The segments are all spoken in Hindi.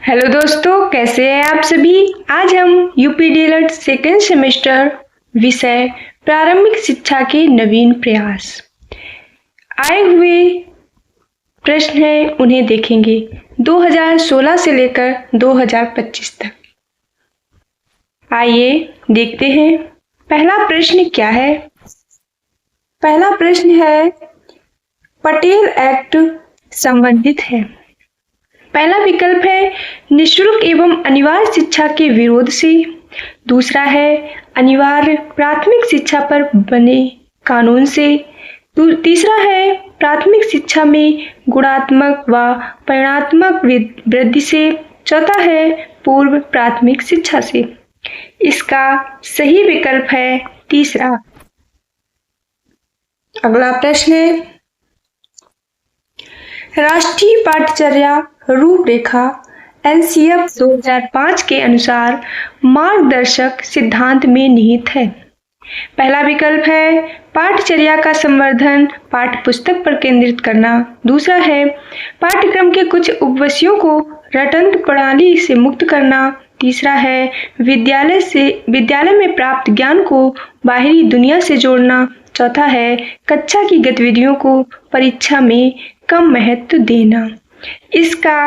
हेलो दोस्तों, कैसे हैं आप सभी। आज हम यूपी डीएलएड सेकेंड सेमेस्टर विषय प्रारंभिक शिक्षा के नवीन प्रयास आए हुए प्रश्न हैं, उन्हें देखेंगे 2016 से लेकर 2025 तक। आइए देखते हैं पहला प्रश्न क्या है। पहला प्रश्न है पटेल एक्ट संबंधित है। पहला विकल्प है निःशुल्क एवं अनिवार्य शिक्षा के विरोध से। दूसरा है अनिवार्य प्राथमिक शिक्षा पर बने कानून से। तीसरा है प्राथमिक शिक्षा में गुणात्मक व परिणात्मक वृद्धि से। चौथा है पूर्व प्राथमिक शिक्षा से। इसका सही विकल्प है तीसरा। अगला प्रश्न है राष्ट्रीय पाठ्यचर्या रूपरेखा एनसीएफ 2005 के अनुसार मार्गदर्शक सिद्धांत में निहित है। पहला विकल्प है पाठ्यचर्या का संवर्धन पाठ्यपुस्तक पर केंद्रित करना। दूसरा है पाठ्यक्रम के कुछ उपविषयों को रटंत प्रणाली से मुक्त करना। तीसरा है विद्यालय में प्राप्त ज्ञान को बाहरी दुनिया से जोड़ना। चौथा है कक्षा की गतिविधियों को परीक्षा में कम महत्व देना। इसका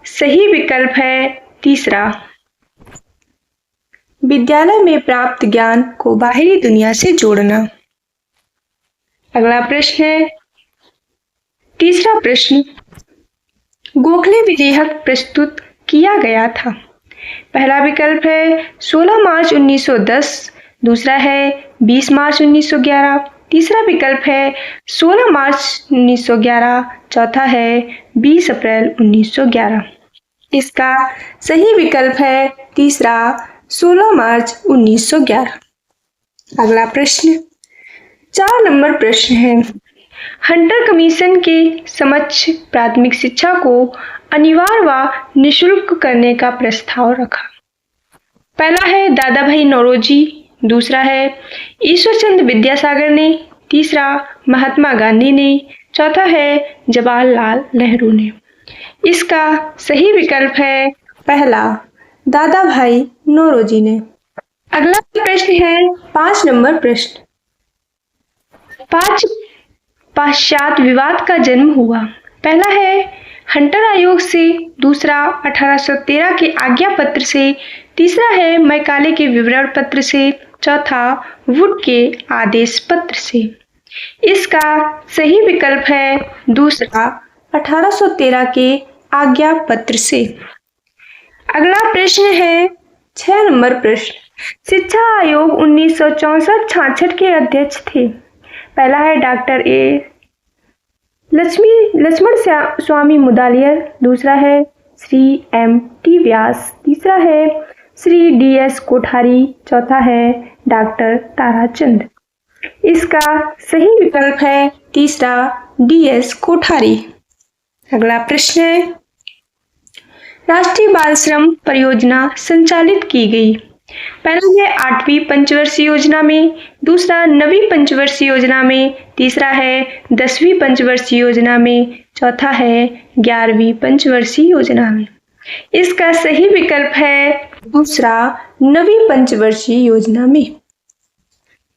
सही विकल्प है तीसरा। विद्यालय में प्राप्त ज्ञान को बाहरी दुनिया से जोड़ना। अगला प्रश्न है तीसरा प्रश्न गोखले विधेयक प्रस्तुत किया गया था। पहला विकल्प है 16 मार्च 1910। दूसरा है 20 मार्च 1911। तीसरा विकल्प है 16 मार्च 1911। चौथा है 20 अप्रैल 1911। इसका सही विकल्प है तीसरा 16 मार्च 1911। अगला प्रश्न 4 नंबर प्रश्न है हंटर कमीशन के समक्ष प्राथमिक शिक्षा को अनिवार्य व निःशुल्क करने का प्रस्ताव रखा। पहला है दादा भाई नौरोजी। दूसरा है ईश्वरचंद्र विद्यासागर ने। तीसरा महात्मा गांधी ने। चौथा है जवाहरलाल नेहरू ने। इसका सही विकल्प है पहला दादा भाई नौरोजी ने। अगला प्रश्न है 5 नंबर प्रश्न पाश्चात्य विवाद का जन्म हुआ। पहला है हंटर आयोग से। दूसरा 1813 के आज्ञा पत्र से। तीसरा है मैकाले के विवरण पत्र से। चौथा वुड के आदेश पत्र से। इसका सही विकल्प है दूसरा 1813 के आज्ञा पत्र से। अगला प्रश्न है 6 नंबर प्रश्न शिक्षा आयोग 1964-66 के अध्यक्ष थे। पहला है डॉक्टर ए लक्ष्मण स्वामी मुदालियर। दूसरा है श्री एम.टी. व्यास। तीसरा है श्री डी.एस. कोठारी। चौथा है डॉक्टर ताराचंद। इसका सही विकल्प है तीसरा डी.एस. कोठारी। अगला प्रश्न है राष्ट्रीय बाल श्रम परियोजना संचालित की गई। पहला है 8वीं पंचवर्षीय योजना में। दूसरा 9वीं पंचवर्षीय योजना में। तीसरा है 10वीं पंचवर्षीय योजना में। चौथा है 11वीं पंचवर्षीय योजना में। इसका सही विकल्प है दूसरा 9वीं पंचवर्षीय योजना में।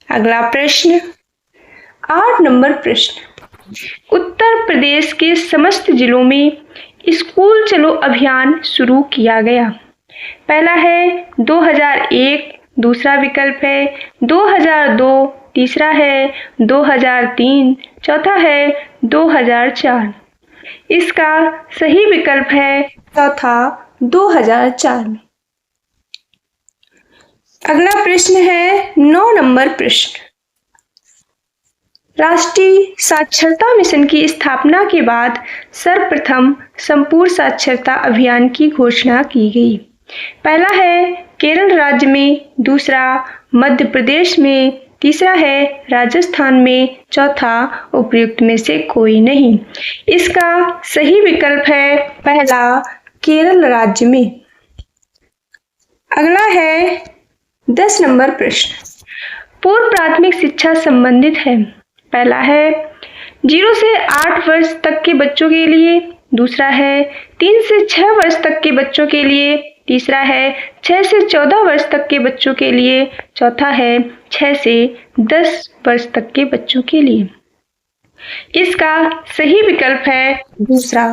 अगला प्रश्न 8 नंबर प्रश्न उत्तर प्रदेश के समस्त जिलों में स्कूल चलो अभियान शुरू किया गया। पहला है 2001। दूसरा विकल्प है 2002। तीसरा है 2003। चौथा है 2004। इसका सही विकल्प है चौथा 2004 में। अगला प्रश्न है 9 नंबर प्रश्न राष्ट्रीय साक्षरता मिशन की स्थापना के बाद सर्वप्रथम संपूर्ण साक्षरता अभियान की घोषणा की गई। पहला है केरल राज्य में। दूसरा मध्य प्रदेश में। तीसरा है राजस्थान में। चौथा उपयुक्त में से कोई नहीं। इसका सही विकल्प है पहला केरल राज्य में। अगला है 10 नंबर प्रश्न पूर्व प्राथमिक शिक्षा संबंधित है। पहला है 0 से 8 वर्ष तक के बच्चों के लिए। दूसरा है 3 से 6 वर्ष तक के बच्चों के लिए, तीसरा है 6 से 14 वर्ष तक के बच्चों के लिए, चौथा है 6 से 10 वर्ष तक के बच्चों के लिए। इसका सही विकल्प है दूसरा,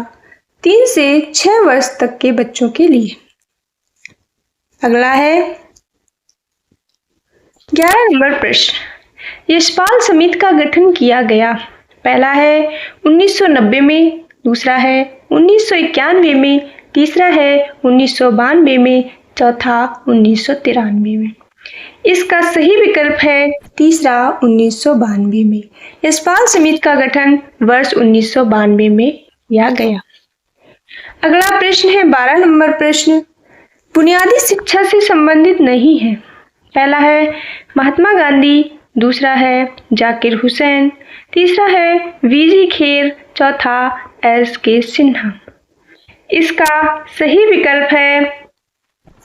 3 से 6 वर्ष तक के बच्चों के लिए। अगला है 11 नंबर प्रश्न। यशपाल समिति का गठन किया गया। पहला है 1990 में, दूसरा है 1991 में, तीसरा है 1992 में, चौथा 1993 में। इसका सही विकल्प है तीसरा 1992 में। यशपाल समिति का गठन वर्ष 1992 में किया गया। अगला प्रश्न है 12 नंबर प्रश्न। बुनियादी शिक्षा से संबंधित नहीं है। पहला है महात्मा गांधी, दूसरा है जाकिर हुसैन, तीसरा है वीजी खेर, चौथा एस.के. सिन्हा। इसका सही विकल्प है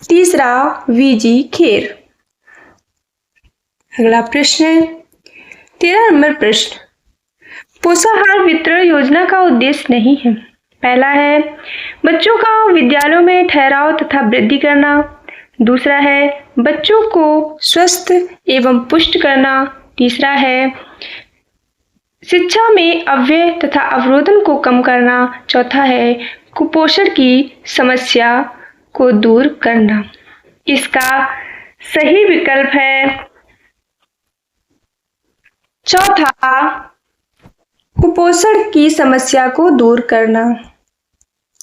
तीसरा वीजी खेर। अगला प्रश्न है 13 नंबर प्रश्न। पोषाहार वितरण योजना का उद्देश्य नहीं है। पहला है बच्चों का विद्यालयों में ठहराव तथा वृद्धि करना, दूसरा है बच्चों को स्वस्थ एवं पुष्ट करना, तीसरा है शिक्षा में अव्यय तथा अवरोधन को कम करना, चौथा है कुपोषण की समस्या को दूर करना। इसका सही विकल्प है चौथा, कुपोषण की समस्या को दूर करना।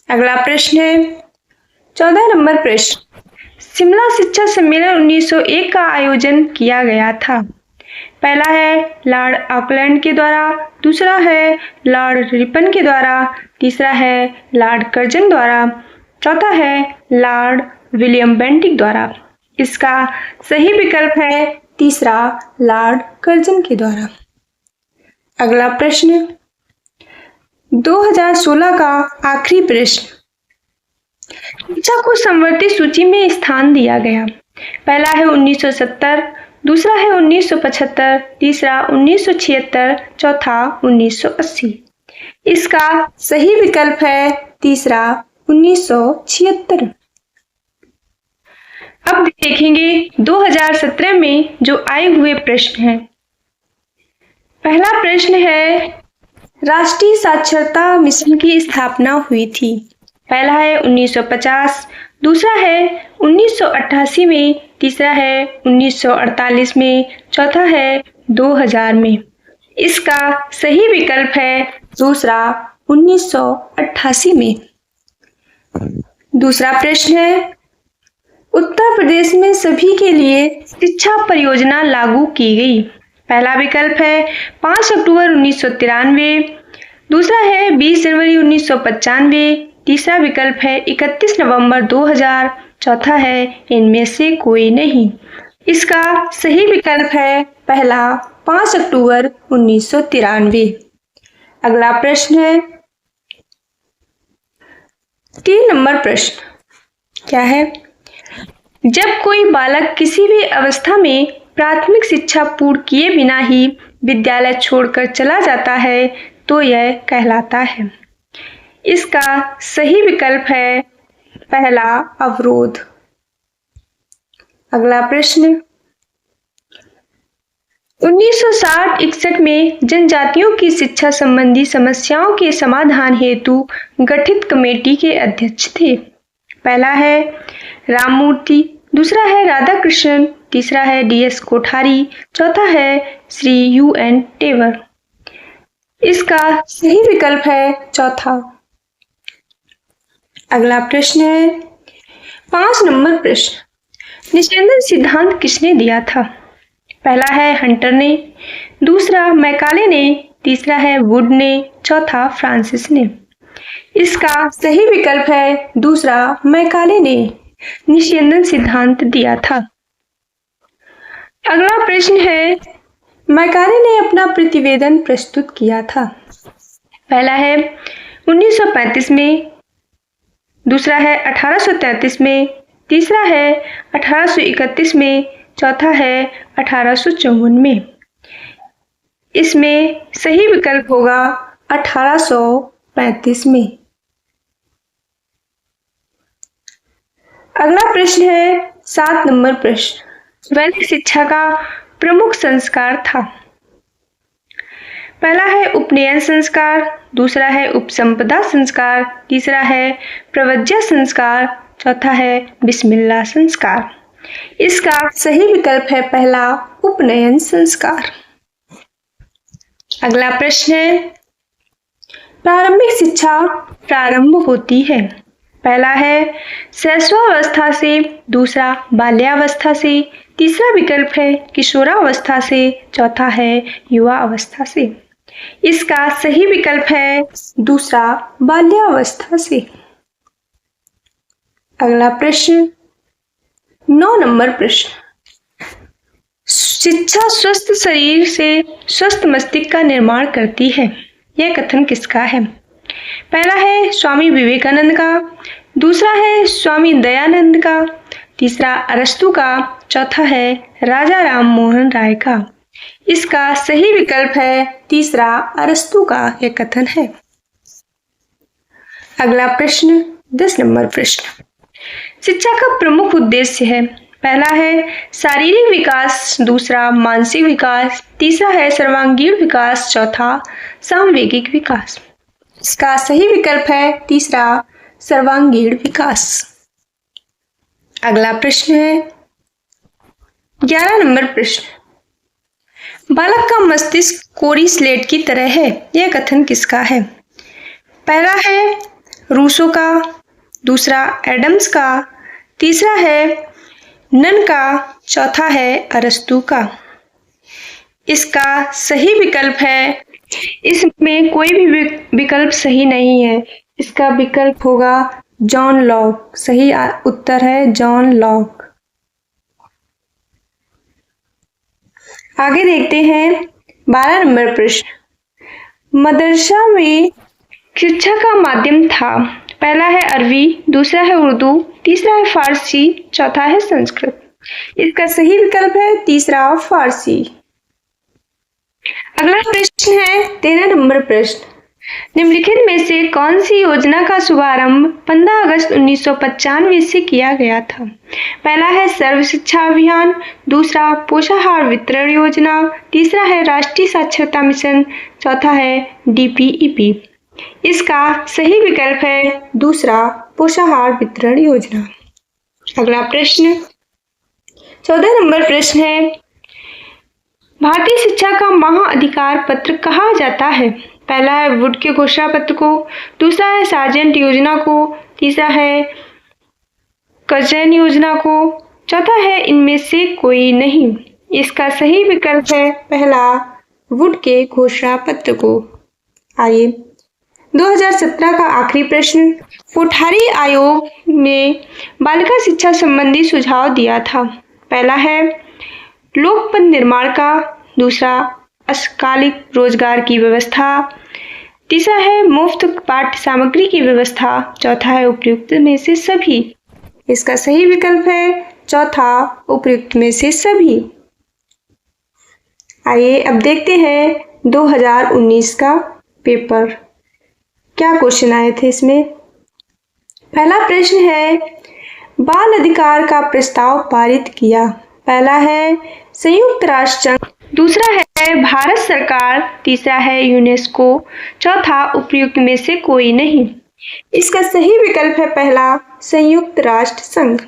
अगला प्रश्न है 14 नंबर प्रश्न। शिमला शिक्षा सम्मेलन 1901 का आयोजन किया गया था। पहला है लॉर्ड ऑकलैंड के द्वारा, दूसरा है लॉर्ड रिपन के द्वारा, तीसरा है लॉर्ड कर्जन द्वारा, चौथा है लॉर्ड विलियम बेंटिक द्वारा। इसका सही विकल्प है तीसरा, लॉर्ड कर्जन के द्वारा। अगला प्रश्न 2016 का आखिरी प्रश्न। शिक्षा को समवर्ती सूची में स्थान दिया गया। पहला है 1970, दूसरा है 1975, तीसरा 1976, चौथा 1980। इसका सही विकल्प है तीसरा 1976। अब देखेंगे 2017 में जो आए हुए प्रश्न हैं। पहला प्रश्न है राष्ट्रीय साक्षरता मिशन की स्थापना हुई थी। पहला है 1950, दूसरा है 1988 में, तीसरा है 1948 में, चौथा है 2000 में। इसका सही विकल्प है दूसरा 1988 में। दूसरा प्रश्न है उत्तर प्रदेश में सभी के लिए शिक्षा परियोजना लागू की गई। पहला विकल्प है 5 अक्टूबर 1993, दूसरा है 20 जनवरी 1995, तीसरा विकल्प है 31 नवंबर 2000, चौथा है इनमें से कोई नहीं। इसका सही विकल्प है पहला 5 अक्टूबर 1993। अगला प्रश्न है 3 नंबर प्रश्न क्या है? जब कोई बालक किसी भी अवस्था में प्राथमिक शिक्षा पूर्ण किए बिना ही विद्यालय छोड़कर चला जाता है तो यह कहलाता है। इसका सही विकल्प है पहला, अवरोध। अगला प्रश्न 1960-61 में जनजातियों की शिक्षा संबंधी समस्याओं के समाधान हेतु गठित कमेटी के अध्यक्ष थे। पहला है राममूर्ति, दूसरा है राधा कृष्णन, तीसरा है डी.एस. कोठारी, चौथा है श्री U.N. टेवर। इसका सही विकल्प है चौथा। अगला प्रश्न है 5 नंबर प्रश्न। निस्यंदन सिद्धांत किसने दिया था? पहला है हंटर ने, दूसरा मैकाले ने, तीसरा है वुड ने, चौथा फ्रांसिस ने। इसका सही विकल्प है दूसरा, मैकाले ने निस्यंदन सिद्धांत दिया था। अगला प्रश्न है मैकाले ने अपना प्रतिवेदन प्रस्तुत किया था। पहला है 1935 में, दूसरा है 1833 में, तीसरा है 1831 में, चौथा है 1854 में। इसमें सही विकल्प होगा 1835 में। अगला प्रश्न है 7 नंबर प्रश्न। वैदिक शिक्षा का प्रमुख संस्कार था। पहला है उपनयन संस्कार, दूसरा है उपसंपदा संस्कार, तीसरा है प्रवज्या संस्कार, चौथा है बिस्मिल्लाह संस्कार। इसका सही विकल्प है पहला उपनयन संस्कार। अगला प्रश्न है प्रारंभिक शिक्षा प्रारंभ होती है। पहला है शैशवावस्था से, दूसरा बाल्यावस्था से, तीसरा विकल्प है किशोरावस्था से, चौथा है युवा अवस्था से। इसका सही विकल्प है दूसरा बाल्यावस्था से। अगला प्रश्न 9 नंबर प्रश्न। शिक्षा स्वस्थ शरीर से स्वस्थ मस्तिष्क का निर्माण करती है। यह कथन किसका है? पहला है स्वामी विवेकानंद का, दूसरा है स्वामी दयानंद का, तीसरा अरस्तु का, चौथा है राजा राम मोहन राय का। इसका सही विकल्प है तीसरा अरस्तु का यह कथन है। अगला प्रश्न 10 नंबर प्रश्न। शिक्षा का प्रमुख उद्देश्य है। पहला है शारीरिक विकास, दूसरा मानसिक विकास, तीसरा है सर्वांगीण विकास, चौथा सामवेगिक विकास। इसका सही विकल्प है तीसरा सर्वांगीण विकास। अगला प्रश्न है 11 नंबर प्रश्न। बालक का मस्तिष्क कोरी स्लेट की तरह है। यह कथन किसका है? पहला है रूसो का, दूसरा एडम्स का, तीसरा है नन का, चौथा है अरस्तु का। इसका सही विकल्प है, इसमें कोई भी विकल्प सही नहीं है। इसका विकल्प होगा जॉन लॉक। सही उत्तर है जॉन लॉक। आगे देखते हैं 12 नंबर प्रश्न। मदरसा में शिक्षा का माध्यम था। पहला है अरबी, दूसरा है उर्दू, तीसरा है फारसी, चौथा है संस्कृत। इसका सही विकल्प है तीसरा फारसी। अगला प्रश्न है 13 नंबर प्रश्न। निम्नलिखित में से कौन सी योजना का शुभारंभ 15 अगस्त 1995 से किया गया था? पहला है सर्व शिक्षा अभियान, दूसरा पोषाहार वितरण योजना, तीसरा है राष्ट्रीय साक्षरता मिशन, चौथा है DPEP। इसका सही विकल्प है दूसरा पोषाहार वितरण योजना। अगला प्रश्न 14 नंबर प्रश्न है भारतीय शिक्षा का महाअधिकार पत्र कहा जाता है? पहला है वुड के घोषणा पत्र को, दूसरा है सार्जेंट योजना को, तीसरा है कजैन योजना को, चौथा है इनमें से कोई नहीं। इसका सही विकल्प है पहला वुड के घोषणा पत्र को। आइए 2017 का आखिरी प्रश्न। कोठारी आयोग ने बालिका शिक्षा संबंधी सुझाव दिया था। पहला है लोकपद निर्माण का, दूसरा अल्पकालिक रोजगार की व्यवस्था, तीसरा है मुफ्त पाठ्य सामग्री की व्यवस्था, चौथा है उपयुक्त में से सभी। इसका सही विकल्प है चौथा उपयुक्त में से सभी। आइए अब देखते हैं 2019 का पेपर, क्या क्वेश्चन आए थे इसमें। पहला प्रश्न है बाल अधिकार का प्रस्ताव पारित किया। पहला है संयुक्त राष्ट्र संघ, दूसरा है भारत सरकार, तीसरा है यूनेस्को, चौथा उपयुक्त में से कोई नहीं। इसका सही विकल्प है पहला संयुक्त राष्ट्र संघ।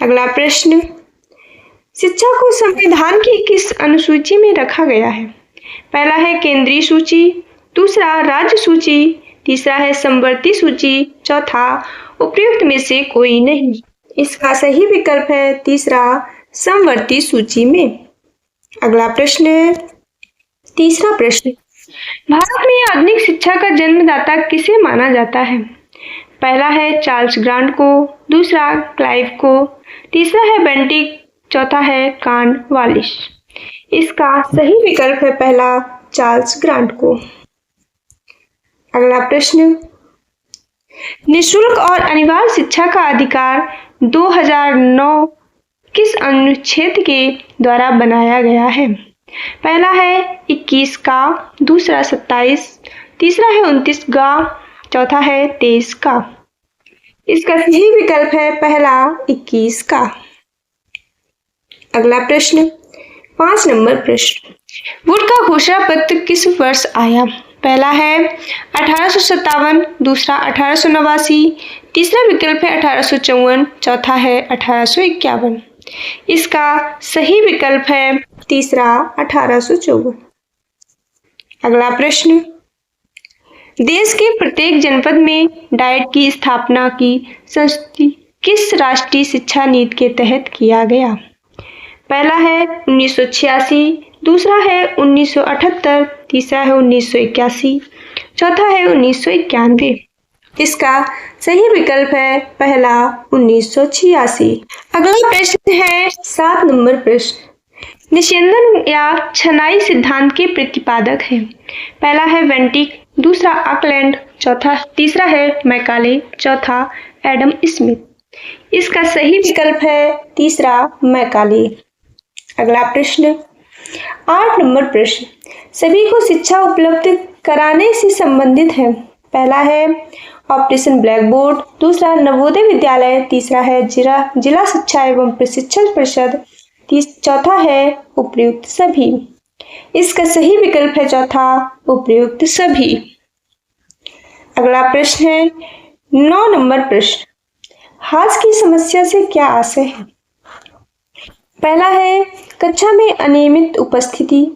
अगला प्रश्न शिक्षा को संविधान की किस अनुसूची में रखा गया है? पहला है केंद्रीय सूची, दूसरा राज्य सूची, तीसरा है समवर्ती सूची, चौथा उपयुक्त में से कोई नहीं। इसका सही विकल्प है तीसरा समवर्ती सूची में। अगला प्रश्न है तीसरा प्रश्न। भारत में आधुनिक शिक्षा का जन्मदाता किसे माना जाता है? पहला है चार्ल्स ग्रांट को, दूसरा क्लाइव को, तीसरा है बेंटिक, चौथा है कॉर्नवालिस। इसका सही विकल्प है पहला चार्ल्स ग्रांट को। अगला प्रश्न निःशुल्क और अनिवार्य शिक्षा का अधिकार 2009 किस अनुच्छेद के द्वारा बनाया गया है? पहला है 21 का, दूसरा 27, तीसरा है 29 का, चौथा है 23 का। इसका सही विकल्प है पहला 21 का। अगला प्रश्न 5 नंबर प्रश्न, वुड का घोषणा पत्र किस वर्ष आया? पहला है 1857, दूसरा 1889, तीसरा विकल्प है 1854, चौथा है 1851। इसका सही विकल्प है तीसरा 1854। अगला प्रश्न, देश के प्रत्येक जनपद में डाइट की स्थापना की संस्तुति किस राष्ट्रीय शिक्षा नीति के तहत किया गया? पहला है 1986, दूसरा है 1978, तीसरा है 1981, चौथा है 1991। इसका सही विकल्प है पहला 1986। अगला प्रश्न है 7 नंबर प्रश्न, निस्यंदन या छनाई सिद्धांत के प्रतिपादक है? पहला है वेंटिक, दूसरा ऑकलैंड, तीसरा है मैकाले, चौथा एडम स्मिथ। इसका सही विकल्प है तीसरा मैकाले। अगला प्रश्न 8 नंबर प्रश्न, सभी को शिक्षा उपलब्ध कराने से संबंधित है? पहला है ऑपरेशन ब्लैक बोर्ड, दूसरा नवोदय विद्यालय, तीसरा है जिला शिक्षा एवं प्रशिक्षण परिषद, चौथा है उपर्युक्त सभी। इसका सही विकल्प है चौथा उपर्युक्त सभी। अगला प्रश्न है 9 नंबर प्रश्न, हाथ की समस्या से क्या आशय है? पहला है कक्षा में अनियमित उपस्थिति,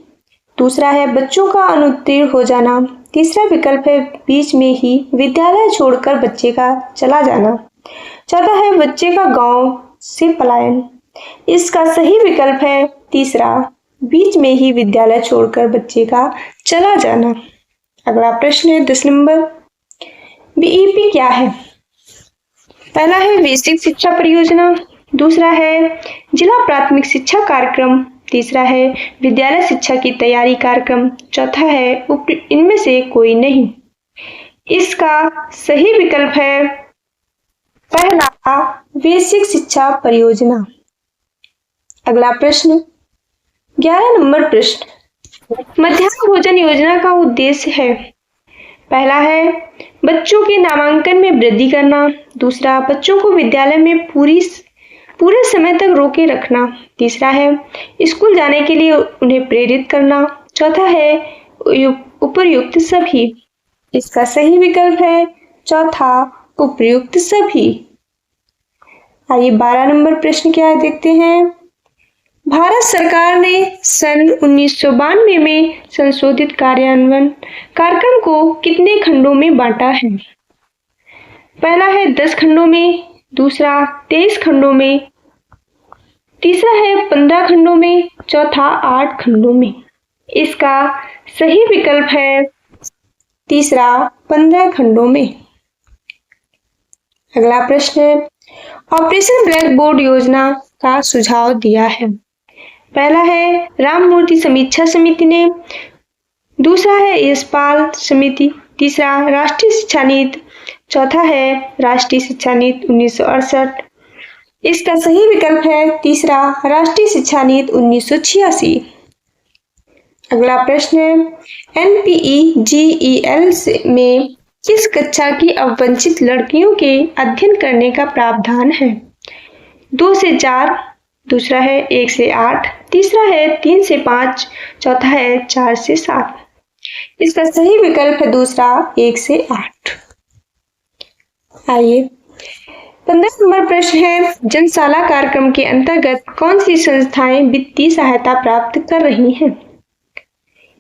दूसरा है बच्चों का अनुत्तीर्ण हो जाना, तीसरा विकल्प है बीच में ही विद्यालय छोड़कर बच्चे का चला जाना, चौथा है बच्चे का गांव से पलायन। इसका सही विकल्प है तीसरा, बीच में ही विद्यालय छोड़कर बच्चे का चला जाना। अगला प्रश्न है 10 नंबर, बीईपी क्या है? पहला है बेसिक शिक्षा परियोजना, दूसरा है जिला प्राथमिक शिक्षा कार्यक्रम, तीसरा है विद्यालय शिक्षा की तैयारी कार्यक्रम, चौथा है इनमें से कोई नहीं। इसका सही विकल्प है पहला बेसिक शिक्षा परियोजना। अगला प्रश्न 11 नंबर प्रश्न, मध्याह्न भोजन योजना का उद्देश्य है? पहला है बच्चों के नामांकन में वृद्धि करना, दूसरा बच्चों को विद्यालय में पूरे समय तक रोके रखना, तीसरा है स्कूल जाने के लिए उन्हें प्रेरित करना, चौथा है उपर्युक्त सभी। इसका सही विकल्प है चौथा उपर्युक्त सभी। आइए 12 नंबर प्रश्न क्या है देखते हैं। भारत सरकार ने सन 1992 में संशोधित कार्यान्वयन कार्यक्रम को कितने खंडों में बांटा है? पहला है 10 खंडों में, दूसरा 23 खंडों में, तीसरा है 15 खंडों में, चौथा 8 खंडों में। इसका सही विकल्प है तीसरा 15 खंडों में। अगला प्रश्न है ऑपरेशन ब्लैक बोर्ड योजना का सुझाव दिया है? पहला है राममूर्ति समीक्षा समिति ने, दूसरा है यशपाल समिति, तीसरा राष्ट्रीय शिक्षा नीति, चौथा है राष्ट्रीय शिक्षा नीति 1968। इसका सही विकल्प है तीसरा राष्ट्रीय शिक्षा नीति 1986। अगला प्रश्न है NPEGEL में किस कक्षा की अवंचित लड़कियों के अध्ययन करने का प्रावधान है? 2 से 4, दूसरा है 1 से 8, तीसरा है 3 से 5, चौथा है 4 से 7। इसका सही विकल्प है दूसरा 1 से 8। आइए 15 नंबर प्रश्न है जनशाला कार्यक्रम के अंतर्गत कौन सी संस्थाएं वित्तीय सहायता प्राप्त कर रही हैं?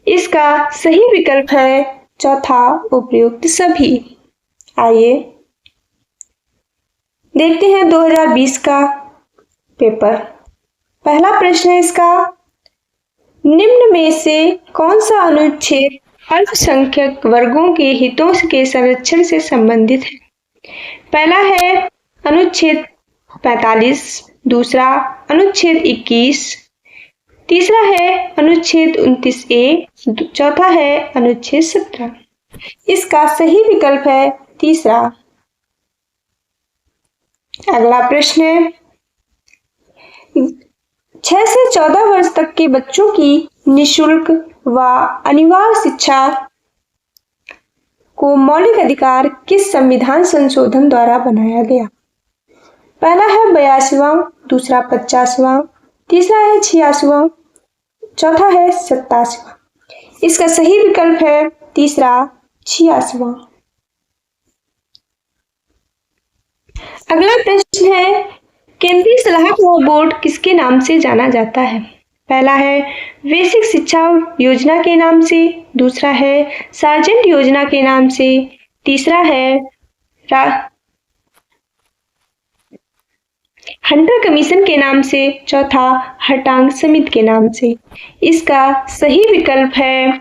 इसका सही विकल्प है चौथा उपर्युक्त सभी। आइए देखते हैं 2020 का पेपर। पहला प्रश्न है इसका, निम्न में से कौन सा अनुच्छेद अल्पसंख्यक वर्गों के हितों के संरक्षण से संबंधित है? पहला है अनुच्छेद 45, दूसरा अनुच्छेद 21, तीसरा है अनुच्छेद 29A, चौथा है अनुच्छेद 17। इसका सही विकल्प है तीसरा। अगला प्रश्न है 6 से 14 वर्ष तक के बच्चों की निःशुल्क व अनिवार्य शिक्षा को मौलिक अधिकार किस संविधान संशोधन द्वारा बनाया गया? पहला है 82वां, दूसरा 50वां, तीसरा है 86वां, चौथा है 87वां। इसका सही विकल्प है तीसरा 86वां। अगला प्रश्न है, केंद्रीय सलाहकार बोर्ड किसके नाम से जाना जाता है? पहला है बेसिक शिक्षा योजना के नाम से, दूसरा है सार्जेंट योजना के नाम से, तीसरा है हंटर कमीशन के नाम से, चौथा हटांग समिति के नाम से। इसका सही विकल्प है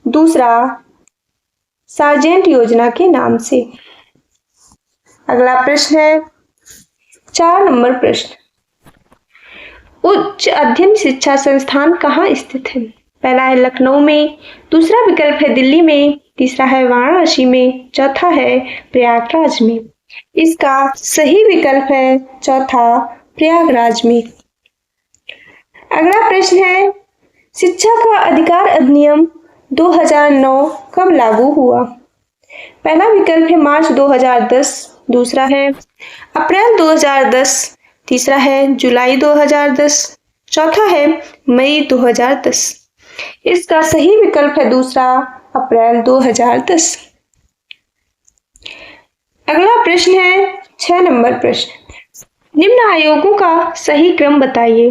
दूसरा सार्जेंट योजना के नाम से। अगला प्रश्न है 4 नंबर प्रश्न, उच्च अध्ययन शिक्षा संस्थान कहाँ स्थित है? पहला है लखनऊ में, दूसरा विकल्प है दिल्ली में, तीसरा है वाराणसी में, चौथा है प्रयागराज में। इसका सही विकल्प है चौथा प्रयागराज में। अगला प्रश्न है, शिक्षा का अधिकार अधिनियम 2009 कब लागू हुआ? पहला विकल्प है मार्च 2010, दूसरा है अप्रैल 2010, तीसरा है जुलाई 2010, चौथा है मई 2010। इसका सही विकल्प है दूसरा अप्रैल 2010। अगला प्रश्न है 6 नंबर प्रश्न, निम्न आयोगों का सही क्रम बताइए।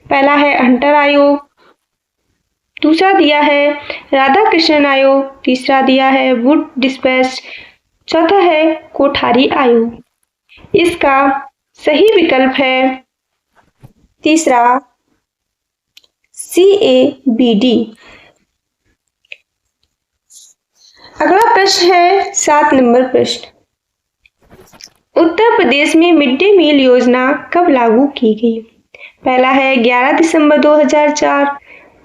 पहला है हंटर आयोग, दूसरा दिया है राधा कृष्णन आयोग, तीसरा दिया है वुड डिस्पैच, चौथा है कोठारी आयोग। इसका सही विकल्प है तीसरा CABD। अगला प्रश्न है 7 नंबर प्रश्न, उत्तर प्रदेश में मिड डे मील योजना कब लागू की गई? पहला है 11 दिसंबर 2004,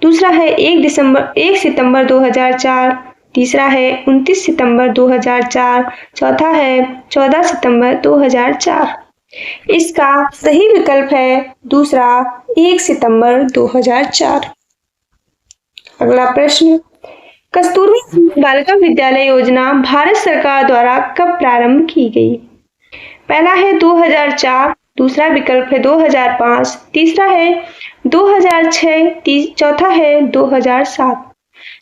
दूसरा है 1 सितंबर 2004, तीसरा है 29 सितंबर 2004, चौथा है 14 सितंबर 2004। इसका सही विकल्प है दूसरा 1 सितंबर 2004। अगला प्रश्न, कस्तूरबा बालिका विद्यालय योजना भारत सरकार द्वारा कब प्रारंभ की गई? पहला है 2004, दूसरा विकल्प है 2005, तीसरा है 2006, चौथा है 2007।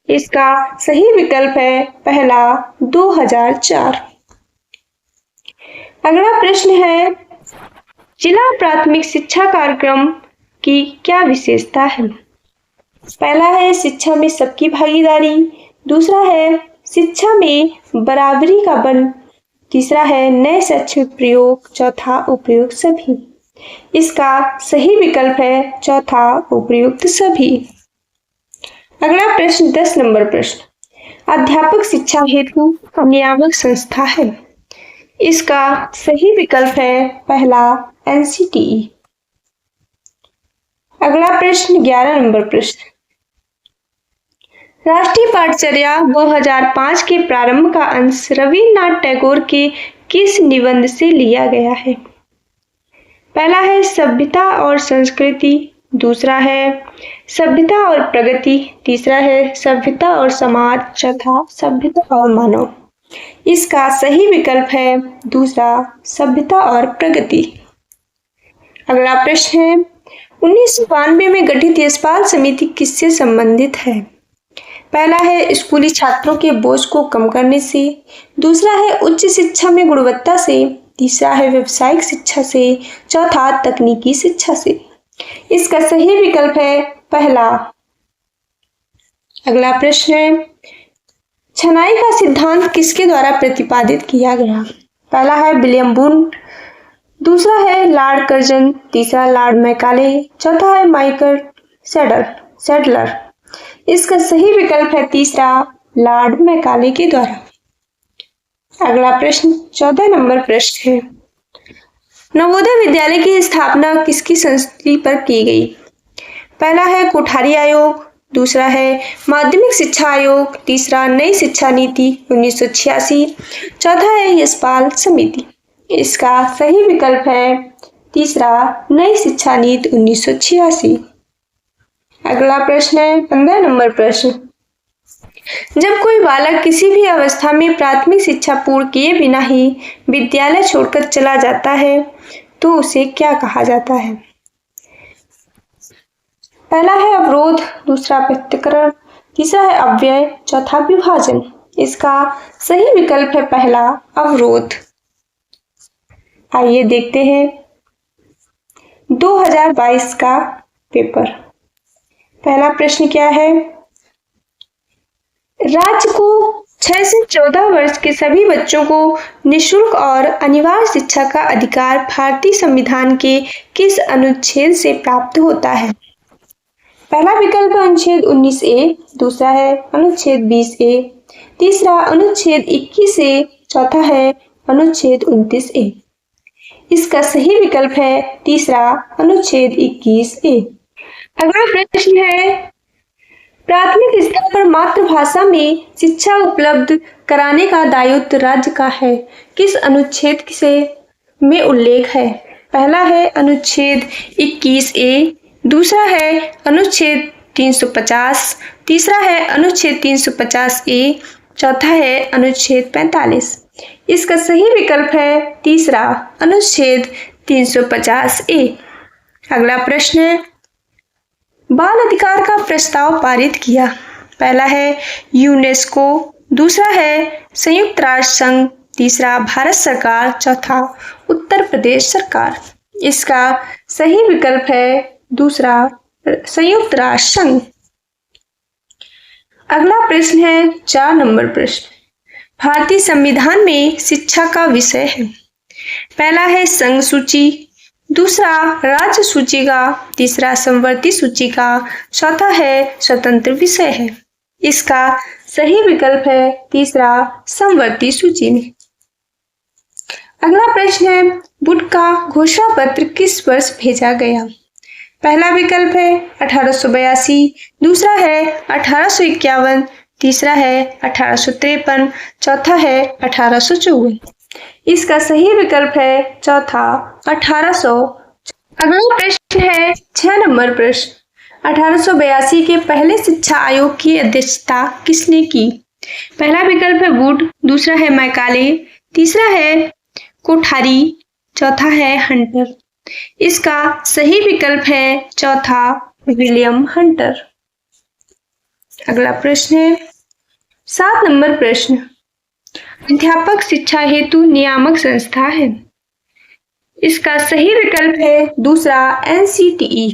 इसका सही विकल्प है पहला 2004। अगला प्रश्न है, जिला प्राथमिक शिक्षा कार्यक्रम की क्या विशेषता है? पहला है शिक्षा में सबकी भागीदारी, दूसरा है शिक्षा में बराबरी का बल, तीसरा है नए शैक्षिक प्रयोग, चौथा उपयुक्त सभी। इसका सही विकल्प है चौथा उपयुक्त सभी। अगला प्रश्न 10 नंबर प्रश्न, अध्यापक शिक्षा हेतु नियामक संस्था है। इसका सही विकल्प है पहला NCTE। अगला प्रश्न 11 नंबर प्रश्न, राष्ट्रीय पाठचर्या 2005 के प्रारंभ का अंश रविन्द्रनाथ टैगोर के किस निबंध से लिया गया है? पहला है सभ्यता और संस्कृति, दूसरा है सभ्यता और प्रगति, तीसरा है सभ्यता और समाज, चौथा सभ्यता और मानव। इसका सही विकल्प है दूसरा सभ्यता और प्रगति। अगला प्रश्न है, 1992 में गठित यशपाल समिति किससे संबंधित है? पहला है स्कूली छात्रों के बोझ को कम करने से, दूसरा है उच्च शिक्षा में गुणवत्ता से, तीसरा है व्यावसायिक शिक्षा से, चौथा तकनीकी शिक्षा से। इसका सही विकल्प है पहला। अगला प्रश्न है, छनाई का सिद्धांत किसके द्वारा प्रतिपादित किया गया? पहला है विलियम बून, दूसरा है लॉर्ड कर्जन, तीसरा लॉर्ड मैकाले, चौथा है माइकल सैडलर। इसका सही विकल्प है तीसरा लॉर्ड मैकाले के द्वारा। अगला प्रश्न 14 नंबर प्रश्न है, नवोदय विद्यालय की स्थापना किसकी संस्तुति पर की गई? पहला है कोठारी आयोग, दूसरा है माध्यमिक शिक्षा आयोग, तीसरा नई शिक्षा नीति 1986, चौथा है यशपाल समिति। इसका सही विकल्प है तीसरा नई शिक्षा नीति 1986। अगला प्रश्न है 15 नंबर प्रश्न, जब कोई बालक किसी भी अवस्था में प्राथमिक शिक्षा पूर्ण किए बिना ही विद्यालय छोड़कर चला जाता है तो उसे क्या कहा जाता है? पहला है अवरोध, दूसरा पृथक्करण, तीसरा है अव्यय, चौथा विभाजन। इसका सही विकल्प है पहला अवरोध। आइए देखते हैं 2022 का पेपर। पहला प्रश्न क्या है? राज्य को 6 से 14 वर्ष के सभी बच्चों को निःशुल्क और अनिवार्य शिक्षा का अधिकार भारतीय संविधान के किस अनुच्छेद से प्राप्त होता है? पहला विकल्प अनुच्छेद 19A, दूसरा है अनुच्छेद 20A, तीसरा अनुच्छेद 21A, चौथा है अनुच्छेद 29A। इसका सही विकल्प है तीसरा अनुच्छेद 21A। अगला प्रश्न है प्राथमिक स्तर पर मातृभाषा में शिक्षा उपलब्ध कराने का दायित्व राज्य का है, किस अनुच्छेद से में उल्लेख है? पहला है अनुच्छेद 21A, दूसरा है अनुच्छेद 350, तीसरा है अनुच्छेद 350A, चौथा है अनुच्छेद 45। इसका सही विकल्प है तीसरा अनुच्छेद 350A। अगला प्रश्न है बाल अधिकार का प्रस्ताव पारित किया। पहला है यूनेस्को, दूसरा है संयुक्त राष्ट्र संघ, तीसरा भारत सरकार, चौथा उत्तर प्रदेश सरकार। इसका सही विकल्प है दूसरा संयुक्त राष्ट्र संघ। अगला प्रश्न है 4 नंबर प्रश्न। भारतीय संविधान में शिक्षा का विषय है। पहला है संघ सूची, दूसरा राज्य सूची का, तीसरा समवर्ती सूची का, चौथा है स्वतंत्र विषय है। इसका सही विकल्प है तीसरा समवर्ती सूची में। अगला प्रश्न है वुड का घोषणा पत्र किस वर्ष भेजा गया? पहला विकल्प है 1882, दूसरा है 1851, तीसरा है 1853, चौथा है 1854। इसका सही विकल्प है चौथा 1800। अगला प्रश्न है 6 नंबर प्रश्न। 1882 के पहले शिक्षा आयोग की अध्यक्षता किसने की? पहला विकल्प है वुड, दूसरा है मैकाले, तीसरा है कोठारी, चौथा है हंटर। इसका सही विकल्प है चौथा विलियम हंटर। अगला प्रश्न है 7 नंबर प्रश्न। अध्यापक शिक्षा हेतु नियामक संस्था है। इसका सही विकल्प है दूसरा NCTE।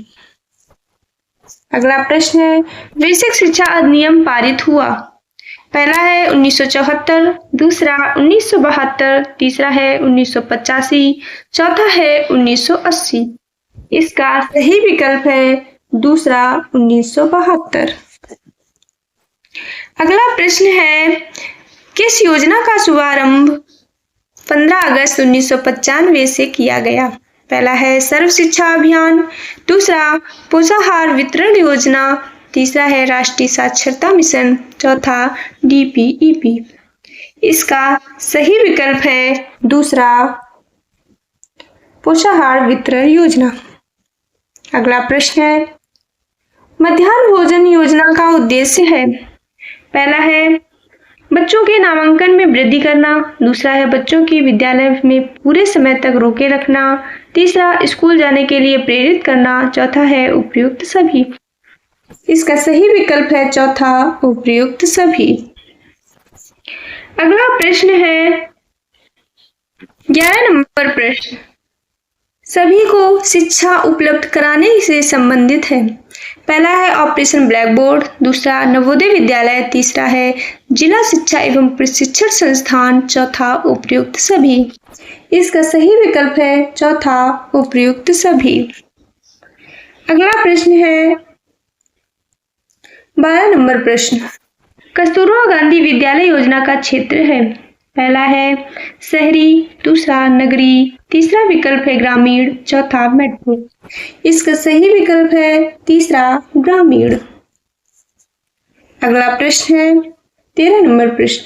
अगला प्रश्न है बेसिक शिक्षा अधिनियम पारित हुआ। पहला है 1974, दूसरा 1972, तीसरा है 1985, चौथा है 1980। इसका सही विकल्प है दूसरा 1972। अगला प्रश्न है किस योजना का शुभारंभ 15 अगस्त 1995 से किया गया? पहला है सर्व शिक्षा अभियान, दूसरा पोषाहार वितरण योजना, तीसरा है राष्ट्रीय साक्षरता मिशन, चौथा DPEP। इसका सही विकल्प है दूसरा पोषाहार वितरण योजना। अगला प्रश्न है मध्याह्न भोजन योजना का उद्देश्य है। पहला है बच्चों के नामांकन में वृद्धि करना, दूसरा है बच्चों की विद्यालय में पूरे समय तक रोके रखना, तीसरा स्कूल जाने के लिए प्रेरित करना, चौथा है उपयुक्त सभी। इसका सही विकल्प है चौथा उपयुक्त सभी। अगला प्रश्न है 11 नंबर प्रश्न। सभी को शिक्षा उपलब्ध कराने से संबंधित है। पहला है ऑपरेशन ब्लैक बोर्ड, दूसरा नवोदय विद्यालय, तीसरा है जिला शिक्षा एवं प्रशिक्षण संस्थान, चौथा उपयुक्त सभी। इसका सही विकल्प है चौथा उपयुक्त सभी। अगला प्रश्न है 12 नंबर प्रश्न। कस्तूरबा गांधी विद्यालय योजना का क्षेत्र है। पहला है शहरी, दूसरा नगरीय, तीसरा विकल्प है ग्रामीण, चौथा मेट्रो। इसका सही विकल्प है तीसरा ग्रामीण। अगला प्रश्न है 13 नंबर प्रश्न।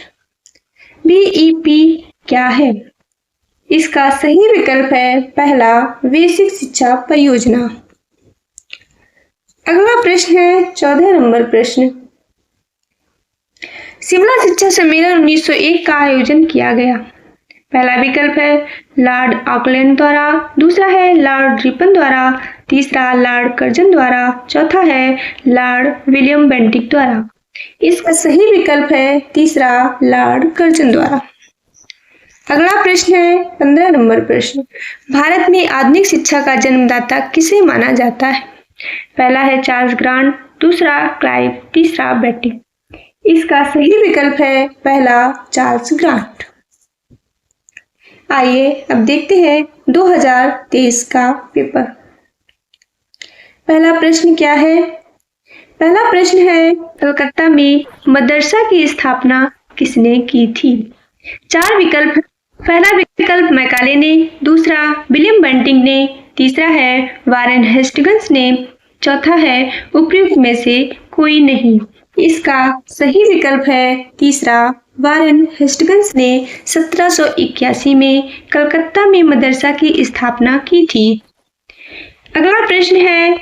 BEP क्या है? इसका सही विकल्प है पहला बेसिक शिक्षा परियोजना। अगला प्रश्न है 14 नंबर प्रश्न। शिमला शिक्षा सम्मेलन 1901 का आयोजन किया गया? पहला विकल्प है लॉर्ड ऑकलैंड द्वारा, दूसरा है लॉर्ड रिपन द्वारा, तीसरा लॉर्ड कर्जन द्वारा, चौथा है लॉर्ड विलियम बेंटिक द्वारा। इसका सही विकल्प है तीसरा लॉर्ड कर्जन द्वारा। अगला प्रश्न है 15 नंबर प्रश्न। भारत में आधुनिक शिक्षा का जन्मदाता किसे माना जाता है? पहला है चार्ल्स ग्रांट, दूसरा क्लाइव, तीसरा बेटिंग। इसका सही विकल्प है पहला चार्ल्स ग्रांट। आइए अब देखते हैं 2023 का पेपर। पहला प्रश्न क्या है? पहला प्रश्न है कलकत्ता में मदरसा की स्थापना किसने की थी? चार विकल्प। पहला विकल्प मैकाले ने, दूसरा विलियम बेंटिक ने, तीसरा है वारेन हेस्टिंग्स ने, चौथा है उपयुक्त में से कोई नहीं। इसका सही विकल्प है तीसरा वारेन हेस्टिंग्स ने 1781 में कलकत्ता में मदरसा की स्थापना की थी। अगला प्रश्न है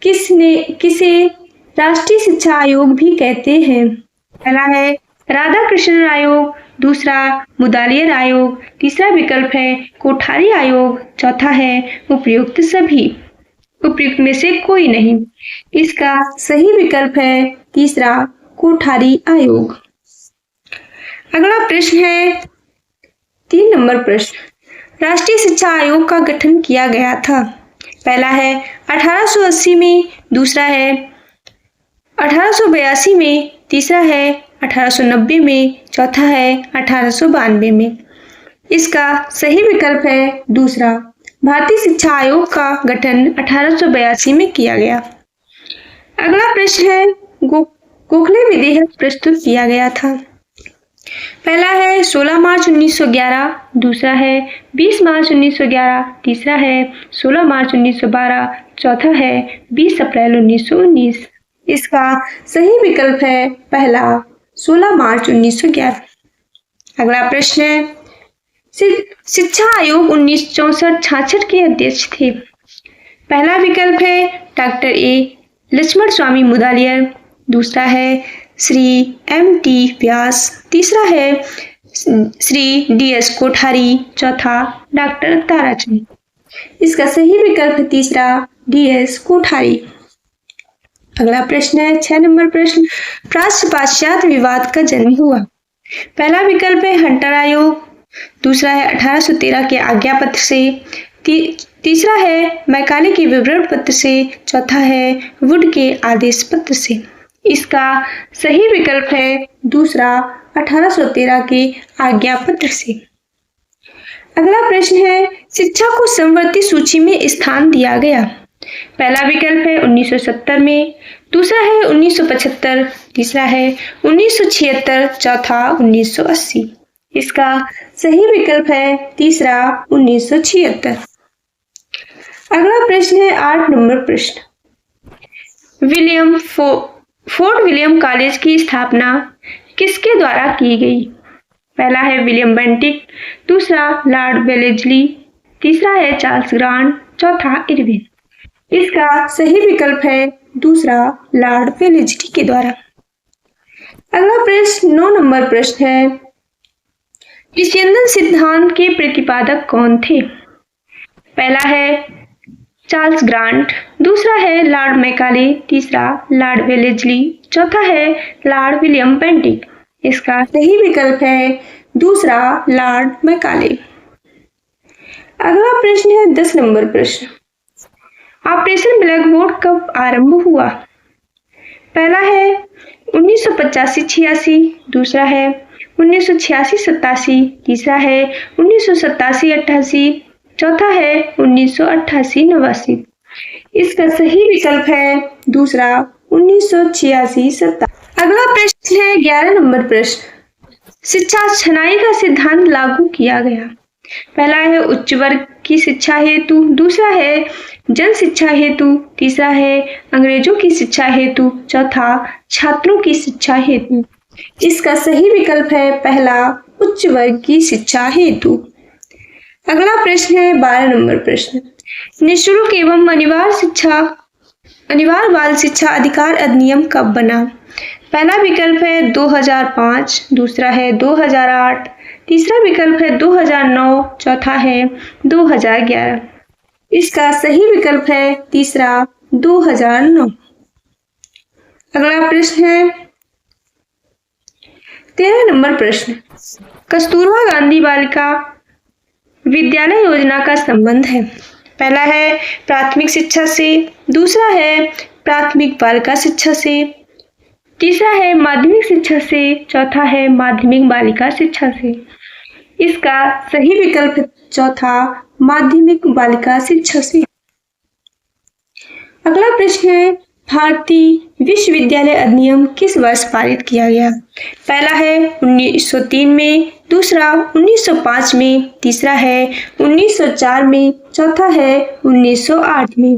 किसे राष्ट्रीय शिक्षा आयोग भी कहते हैं? पहला है राधा कृष्णन आयोग, दूसरा मुदालियर आयोग, तीसरा विकल्प है कोठारी आयोग, चौथा है उपयुक्त सभी, उपयुक्त में से कोई नहीं। इसका सही विकल्प है तीसरा कोठारी आयोग। अगला प्रश्न है 3 नंबर प्रश्न। राष्ट्रीय शिक्षा आयोग का गठन किया गया था? पहला है 1880 में, दूसरा है 1882 में, तीसरा है 1890 में, चौथा है 1892 में। इसका सही विकल्प है दूसरा। भारतीय शिक्षा आयोग का गठन 1882 में किया गया। अगला प्रश्न है गोखले विधेयक प्रस्तुत किया गया था? पहला है 16 मार्च 1911, दूसरा है 20 मार्च 1911, तीसरा है 16 मार्च 1912, चौथा है 20 अप्रैल 1919। इसका सही विकल्प है पहला 16 मार्च 1911। अगला प्रश्न है शिक्षा आयोग 1964-66 के अध्यक्ष थे? पहला विकल्प है डॉक्टर ए लक्ष्मण स्वामी मुदालियर, दूसरा है श्री M.T. व्यास, तीसरा है श्री D.S. कोठारी, चौथा डॉक्टर ताराचंद। इसका सही विकल्प तीसरा D.S. कोठारी। अगला प्रश्न है 6 नंबर प्रश्न। प्राच्य पाश्चात्य विवाद का जन्म हुआ? पहला विकल्प है हंटर आयोग, दूसरा है 1813 के आज्ञा पत्र से, तीसरा है मैकाले के विवरण पत्र से, चौथा है वुड के आदेश पत्र से। इसका सही विकल्प है दूसरा 1813 के आज्ञा पत्र से। अगला प्रश्न है शिक्षा को समवर्ती सूची में स्थान दिया गया? पहला विकल्प है 1970 में, दूसरा है 1975, तीसरा है 1976, चौथा 1980। इसका सही विकल्प है तीसरा 1976। अगला प्रश्न है 8 नंबर प्रश्न। फोर्ट विलियम कॉलेज की स्थापना किसके द्वारा की गई? पहला है विलियम बेंटिक, दूसरा लॉर्ड वेलेस्ली, तीसरा है चार्ल्स ग्रांट, चौथा इरविन। इसका सही विकल्प है दूसरा लॉर्ड वेलेस्ली के द्वारा। अगला प्रश्न 9 नंबर प्रश्न है विच्छेदन सिद्धांत के प्रतिपादक कौन थे? पहला है चार्ल्स ग्रांट, दूसरा है लॉर्ड मैकाले, तीसरा लॉर्ड वेलेस्ली, चौथा है लॉर्ड विलियम बेंटिक। इसका सही विकल्प है दूसरा लॉर्ड मैकाले। अगला प्रश्न है 10 नंबर प्रश्न। ऑपरेशन ब्लैक बोर्ड कब आरंभ हुआ? पहला है 1985-86, दूसरा है 1986-87, तीसरा है 1987-88, चौथा है 1988-89। इसका सही विकल्प है दूसरा 1986-87। अगला प्रश्न है 11 नंबर प्रश्न। शिक्षा छनाई का सिद्धांत लागू किया गया? पहला है उच्च वर्ग की शिक्षा हेतु, दूसरा है जन शिक्षा हेतु, तीसरा है अंग्रेजों की शिक्षा हेतु, चौथा छात्रों की शिक्षा हेतु। इसका सही विकल्प है पहला उच्च वर्ग की शिक्षा हेतु। अगला प्रश्न है 12 नंबर प्रश्न। निःशुल्क एवं अनिवार्य बाल शिक्षा अधिकार अधिनियम कब बना? पहला विकल्प है 2005, दूसरा है 2008, तीसरा विकल्प है 2009, चौथा है 2011। इसका सही विकल्प है तीसरा 2009। अगला प्रश्न है 13 नंबर प्रश्न। कस्तूरबा गांधी बालिका विद्यालय योजना का संबंध है। पहला है प्राथमिक शिक्षा से, दूसरा है प्राथमिक बालिका शिक्षा से, तीसरा है माध्यमिक शिक्षा से, चौथा है माध्यमिक बालिका शिक्षा से। इसका सही विकल्प चौथा माध्यमिक बालिका शिक्षा से। अगला प्रश्न है भारतीय विश्वविद्यालय अधिनियम किस वर्ष पारित किया गया। पहला है 1903 में, दूसरा 1905 में, तीसरा है 1904 में, चौथा है 1908 में।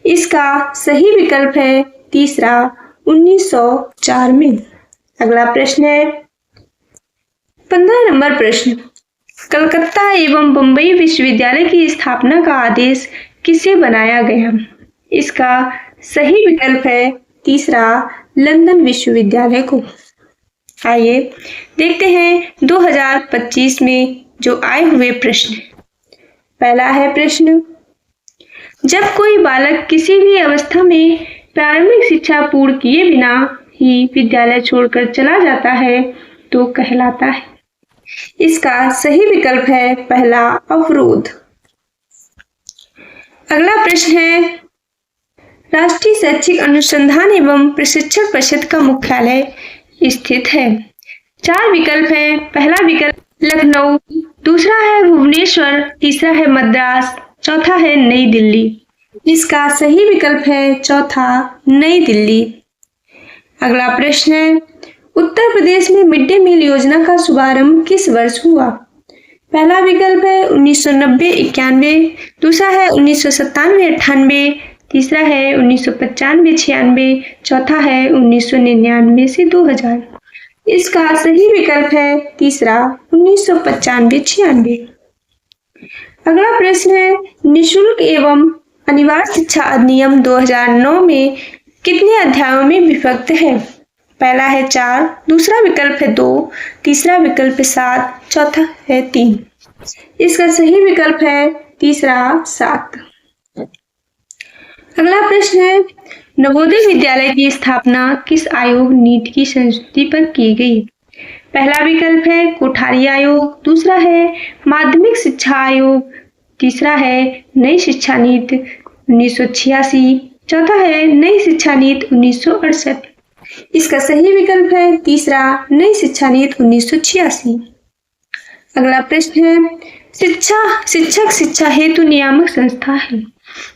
इसका सही विकल्प है तीसरा 1904 में। अगला प्रश्न है 15 नंबर प्रश्न। कलकत्ता एवं बम्बई विश्वविद्यालय की स्थापना का आदेश किसे बनाया गया। इसका सही विकल्प है तीसरा लंदन विश्वविद्यालय को। आइए देखते हैं 2025 में जो आए हुए प्रश्न। पहला है प्रश्न, जब कोई बालक किसी भी अवस्था में प्रारंभिक शिक्षा पूर्ण किए बिना ही विद्यालय छोड़कर चला जाता है तो कहलाता है। इसका सही विकल्प है पहला अवरोध। अगला प्रश्न है राष्ट्रीय शैक्षिक अनुसंधान एवं प्रशिक्षण परिषद का मुख्यालय स्थित है। 4 विकल्प हैं। पहला विकल्प लखनऊ, दूसरा है भुवनेश्वर, तीसरा है मद्रास, चौथा है नई दिल्ली। इसका सही विकल्प है चौथा नई दिल्ली। अगला प्रश्न है उत्तर प्रदेश में मिड डे मील योजना का शुभारंभ किस वर्ष हुआ। पहला विकल्प है 1990-91, दूसरा है 1997-98, तीसरा है 1995-96, चौथा है 1999 से 2000। इसका सही विकल्प है तीसरा 1995-96। अगला प्रश्न है निःशुल्क एवं अनिवार्य शिक्षा अधिनियम 2009 में कितने अध्यायों में विभक्त है। पहला है 4, दूसरा विकल्प है 2, तीसरा विकल्प है 7, चौथा है 3। इसका सही विकल्प है तीसरा 7। अगला प्रश्न है नवोदय विद्यालय की स्थापना किस आयोग नीति की संस्तुति पर की गई। पहला विकल्प है कोठारी आयोग, दूसरा है माध्यमिक शिक्षा आयोग, तीसरा है नई शिक्षा नीति 1986, चौथा है नई शिक्षा नीति 1968। इसका सही विकल्प है तीसरा नई शिक्षा नीति 1986। अगला प्रश्न है शिक्षक शिक्षा हेतु नियामक संस्था है।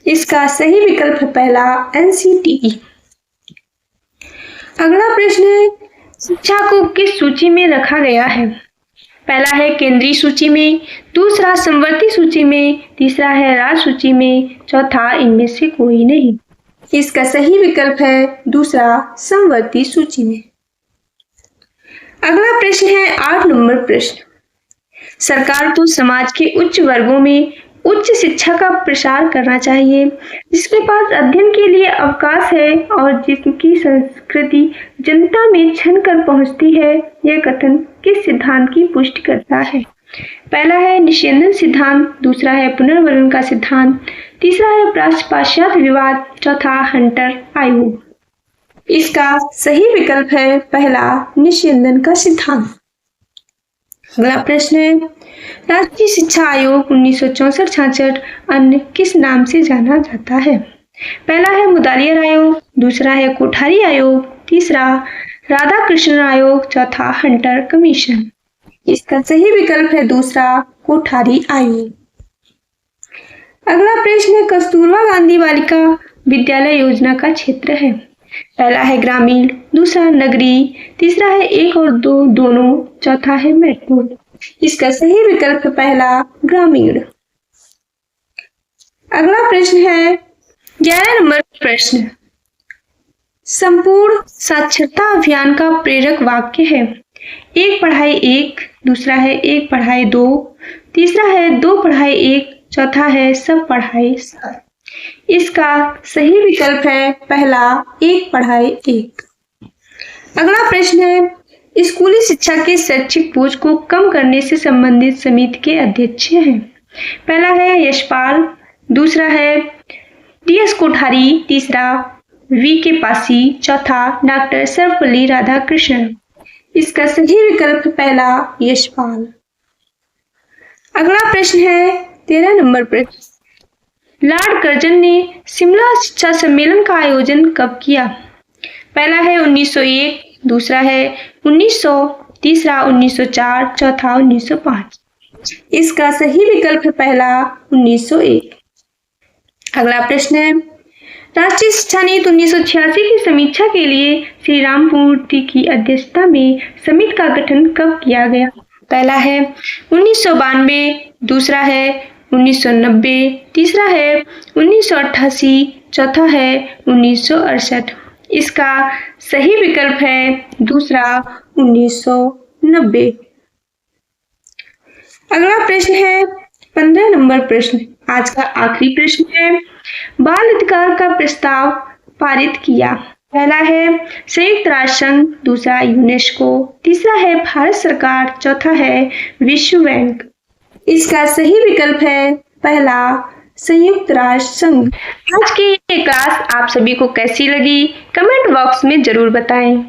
इसका सही विकल्प है पहला NCTE। अगला प्रश्न है शिक्षा को किस सूची में रखा गया है। पहला है केंद्रीय सूची में, दूसरा समवर्ती सूची में, तीसरा है राज्य सूची में, चौथा इनमें से कोई नहीं। इसका सही विकल्प है दूसरा समवर्ती सूची में। अगला प्रश्न है 8 नंबर प्रश्न। सरकार को समाज के उच्च वर्गों में उच्च शिक्षा का प्रसार करना चाहिए, जिसके पास अध्ययन के लिए अवकाश है और जिसकी संस्कृति जनता में छन कर पहुंचती है। यह कथन किस सिद्धांत की पुष्टि करता है। पहला है निषेधन सिद्धांत, दूसरा है पुनर्वलन का सिद्धांत, तीसरा है पाश्चात्य विवाद, चौथा हंटर आयोग। इसका सही विकल्प है पहला निषेधन का सिद्धांत। अगला प्रश्न है राष्ट्रीय शिक्षा आयोग 1964-66 अन्य किस नाम से जाना जाता है। पहला है मुदालियर आयोग, दूसरा है कोठारी आयोग, तीसरा राधा कृष्णन आयोग, चौथा हंटर कमीशन। इसका सही विकल्प है दूसरा कोठारी आयोग। अगला प्रश्न है कस्तूरबा गांधी बालिका विद्यालय योजना का क्षेत्र है। पहला है ग्रामीण, दूसरा नगरीय, तीसरा है 1 और 2 दोनों, चौथा है मेट्रो। इसका सही विकल्प पहला ग्रामीण। अगला प्रश्न है 11 नंबर प्रश्न। संपूर्ण साक्षरता अभियान का प्रेरक वाक्य है। 1 पढ़ाई 1, दूसरा है 1 पढ़ाई 2, तीसरा है 2 पढ़ाई 1, चौथा है सब पढ़ाई सब। इसका सही विकल्प है पहला 1 पढ़ाई 1। अगला प्रश्न है, स्कूली शिक्षा के शैक्षिक बोझ को कम करने से संबंधित समिति के अध्यक्ष हैं। पहला है यशपाल, दूसरा है DS कोठारी, तीसरा VK पासी, चौथा डॉक्टर सर्वपल्ली राधाकृष्णन। इसका सही विकल्प पहला यशपाल। अगला प्रश्न है 13 नंबर प्रश्न, लॉर्ड कर्जन ने शिमला शिक्षा सम्मेलन का आयोजन कब किया? पहला है 1901, दूसरा है 1900, तीसरा 1904, चौथा 1905। इसका सही विकल्प पहला 1901। अगला प्रश्न है, राष्ट्रीय शिक्षा नीति 1986 की समीक्षा के लिए श्री राममूर्ति की अध्यक्षता में समिति का गठन कब किया गया? पहला है 1992, दूसरा है 1990, तीसरा है 1988, चौथा है 1968। इसका सही विकल्प है दूसरा 1990। अगला प्रश्न है 15 नंबर प्रश्न, आज का आखिरी प्रश्न है, बाल अधिकार का प्रस्ताव पारित किया? पहला है संयुक्त राष्ट्र संघ, दूसरा यूनेस्को, तीसरा है भारत सरकार, चौथा है विश्व बैंक। इसका सही विकल्प है पहला संयुक्त राष्ट्र संघ। आज की ये क्लास आप सभी को कैसी लगी कमेंट बॉक्स में जरूर बताएं।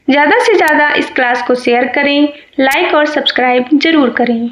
ज्यादा से ज्यादा इस क्लास को शेयर करें, लाइक और सब्सक्राइब जरूर करें।